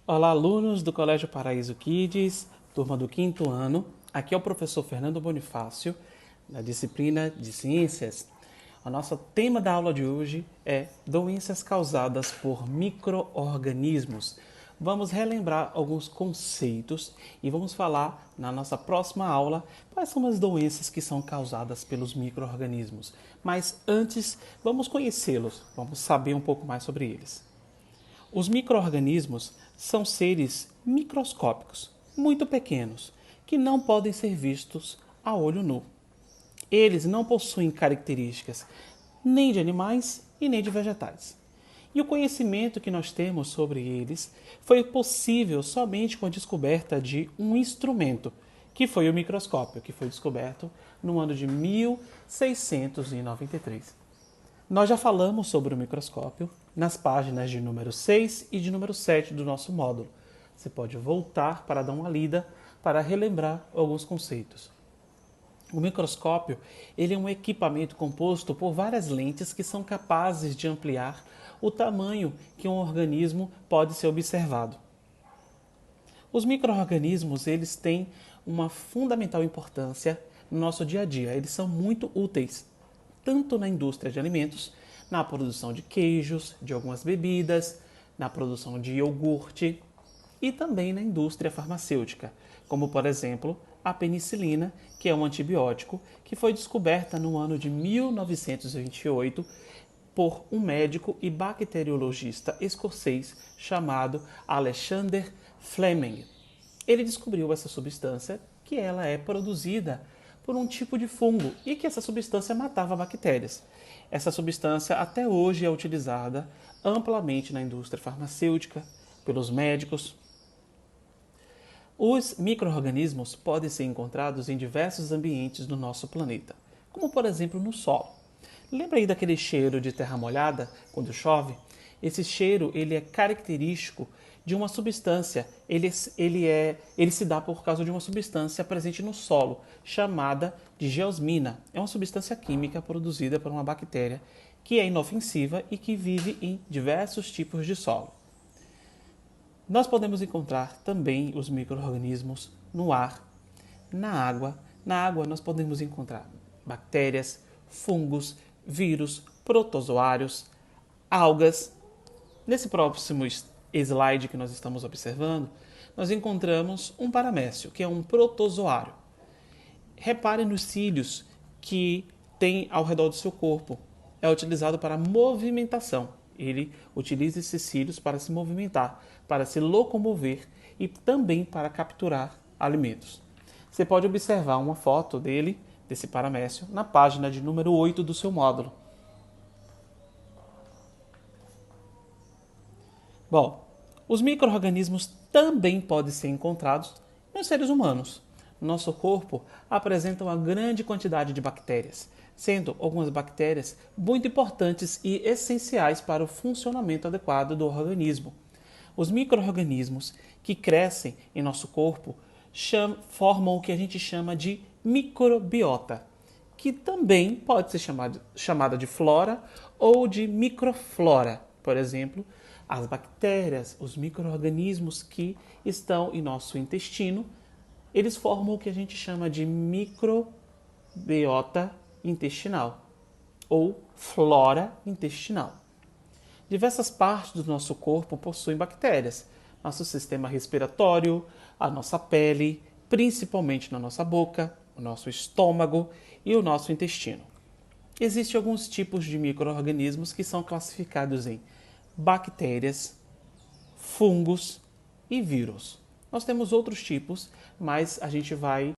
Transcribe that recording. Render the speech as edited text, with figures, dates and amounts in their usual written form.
Olá, alunos do Colégio Paraíso Kids, turma do quinto ano. Aqui é o professor Fernando Bonifácio, da disciplina de Ciências. O nosso tema da aula de hoje é doenças causadas por micro-organismos. Vamos relembrar alguns conceitos e vamos falar na nossa próxima aula quais são as doenças que são causadas pelos micro-organismos. Mas antes, vamos conhecê-los, vamos saber um pouco mais sobre eles. Os micro-organismos são seres microscópicos, muito pequenos, que não podem ser vistos a olho nu. Eles não possuem características nem de animais e nem de vegetais. E o conhecimento que nós temos sobre eles foi possível somente com a descoberta de um instrumento, que foi o microscópio, que foi descoberto no ano de 1693. Nós já falamos sobre o microscópio nas páginas de número 6 e de número 7 do nosso módulo. Você pode voltar para dar uma lida para relembrar alguns conceitos. O microscópio ele é um equipamento composto por várias lentes que são capazes de ampliar o tamanho que um organismo pode ser observado. Os micro-organismos eles têm uma fundamental importância no nosso dia a dia. Eles são muito úteis, tanto na indústria de alimentos, na produção de queijos, de algumas bebidas, na produção de iogurte e também na indústria farmacêutica, como por exemplo a penicilina, que é um antibiótico que foi descoberta no ano de 1928 por um médico e bacteriologista escocês chamado Alexander Fleming. Ele descobriu essa substância que ela é produzida por um tipo de fungo e que essa substância matava bactérias. Essa substância até hoje é utilizada amplamente na indústria farmacêutica, pelos médicos. Os micro-organismos podem ser encontrados em diversos ambientes do nosso planeta, como por exemplo no solo. Lembra aí daquele cheiro de terra molhada quando chove? Esse cheiro ele é característico de uma substância, ele se dá por causa de uma substância presente no solo, chamada de geosmina. É uma substância química produzida por uma bactéria que é inofensiva e que vive em diversos tipos de solo. Nós podemos encontrar também os micro-organismos no ar, na água. Na água nós podemos encontrar bactérias, fungos, vírus, protozoários, algas. Nesse próximo slide que nós estamos observando, nós encontramos um paramécio, que é um protozoário. Repare nos cílios que tem ao redor do seu corpo. É utilizado para movimentação. Ele utiliza esses cílios para se movimentar, para se locomover e também para capturar alimentos. Você pode observar uma foto dele, desse paramécio, na página de número 8 do seu módulo. Bom, os micro-organismos também podem ser encontrados nos seres humanos. Nosso corpo apresenta uma grande quantidade de bactérias, sendo algumas bactérias muito importantes e essenciais para o funcionamento adequado do organismo. Os micro-organismos que crescem em nosso corpo formam o que a gente chama de microbiota, que também pode ser chamada de flora ou de microflora. Por exemplo, as bactérias, os micro-organismos que estão em nosso intestino, eles formam o que a gente chama de microbiota intestinal ou flora intestinal. Diversas partes do nosso corpo possuem bactérias. Nosso sistema respiratório, a nossa pele, principalmente na nossa boca, o nosso estômago e o nosso intestino. Existem alguns tipos de micro-organismos que são classificados em bactérias, fungos e vírus. Nós temos outros tipos, mas a gente vai